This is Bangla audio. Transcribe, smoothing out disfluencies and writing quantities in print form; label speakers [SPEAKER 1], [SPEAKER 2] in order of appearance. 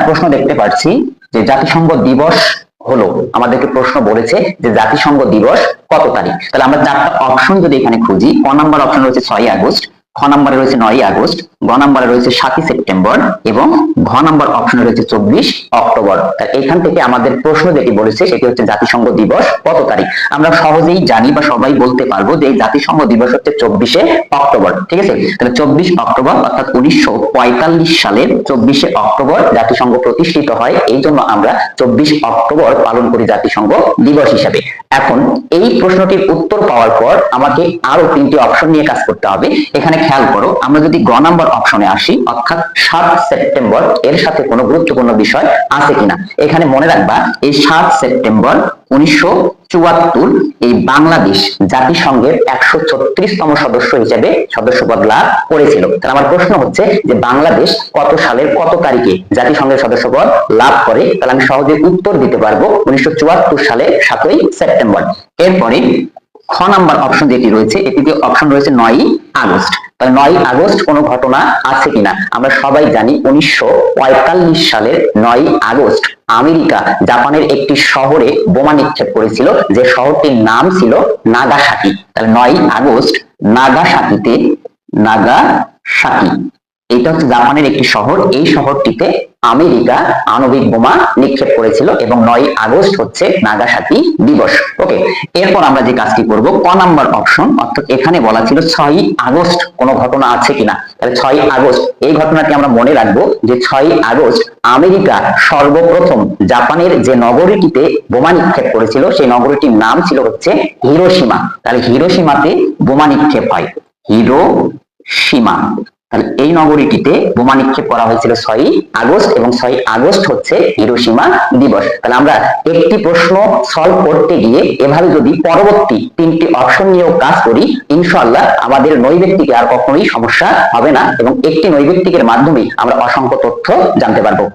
[SPEAKER 1] প্রশ্ন দেখতে পাচ্ছি যে জাতিসংঘ দিবস হলো, আমাদেরকে প্রশ্ন বলেছে যে জাতিসংঘ দিবস কত তারিখ। তাহলে আমরা চারটা অপশন যদি এখানে খুঁজি, ক নাম্বার অপশন রয়েছে 6ই আগস্ট, খ নাম্বারে রয়েছে 9ই আগস্ট, গ নাম্বারে রয়েছে 7ই সেপ্টেম্বর এবং ঘ নাম্বার অপশনে রয়েছে 24 অক্টোবর। এখান থেকে আমাদের প্রশ্ন যেটি বলেছে সেটি হচ্ছে জাতিসংঘ দিবস কত তারিখ। আমরা সহজেই জানি বা সবাই বলতে পারবো যে জাতিসংঘ দিবস হচ্ছে 24শে অক্টোবর। ঠিক আছে, তাহলে 24 অক্টোবর অর্থাৎ 1945 সালের 24শে অক্টোবর জাতিসংঘ প্রতিষ্ঠিত হয়, এই জন্য আমরা 24 অক্টোবর পালন করি জাতিসংঘ দিবস হিসাবে। এখন এই প্রশ্নটির উত্তর পাওয়ার পর আমাকে আরো 3টি অপশন নিয়ে কাজ করতে হবে। এখানে খেয়াল করো, আমরা যদি গ নাম্বার অপশনে আসি অর্থাৎ 7 সেপ্টেম্বর, এর সাথে কোনো গুরুত্বপূর্ণ বিষয় আছে কিনা। এখানে মনে রাখবা এই 7 সেপ্টেম্বর 1974 এই বাংলাদেশ জাতিসংঘের 136তম সদস্য হিসেবে সদস্যপদ লাভ করেছিল। তাহলে আমার প্রশ্ন হচ্ছে যে বাংলাদেশ কত সালের কত তারিখে জাতিসংঘের সদস্যপদ লাভ করে। তাহলে আমি সহজে উত্তর দিতে পারবো 1974 সালে 7ই সেপ্টেম্বর। এরপরে খ নাম্বার অপশন যেটি রয়েছে, এটিতে অপশন রয়েছে 9ই আগস্ট। তাহলে 9ই আগস্ট কোনো ঘটনা আছে কিনা। আমরা সবাই জানি 1945 সালের 9ই আগস্ট আমেরিকা জাপানের একটি শহরে বোমা নিক্ষেপ করেছিল, যে শহরটির নাম ছিল নাগাসাকি। তাহলে 9ই আগস্ট নাগাসাকিতে, নাগাসাকি এটা হচ্ছে জাপানের একটি শহর, এই শহরটিতে আমেরিকা আণবিক বোমা নিক্ষেপ করেছিল এবং 9ই আগস্ট হচ্ছে নাগাসাকি দিবস। ওকে, এরপর আমরা যে কাজটি করব, ক নাম্বার অপশন অর্থাৎ এখানে বলা ছিল 6ই আগস্ট কোনো ঘটনা আছে কিনা। তাহলে 6ই আগস্ট এই ঘটনাটি আমরা মনে রাখবো যে 6ই আগস্ট আমেরিকা সর্বপ্রথম জাপানের যে নগরীটিতে বোমা নিক্ষেপ করেছিল সেই নগরীটির নাম ছিল হচ্ছে হিরোশিমা। তাহলে হিরোশিমাতে বোমা নিক্ষেপ হয়, হিরোশিমা। তাহলে এই নগরীটিতে বোমা নিক্ষেপ করা হয়েছিল 6ই আগস্ট এবং 6ই আগস্ট হচ্ছে হিরোশিমা দিবস। তাহলে আমরা একটি প্রশ্ন সলভ করতে গিয়ে এভাবে যদি পরবর্তী 3টি অপশন নিয়েও কাজ করি, ইনশাআল্লাহ আমাদের নৈর্ব্যক্তিকে আর কখনোই সমস্যা হবে না এবং একটি নৈর্ব্যক্তিকের মাধ্যমে আমরা অসংখ্য তথ্য জানতে পারবো।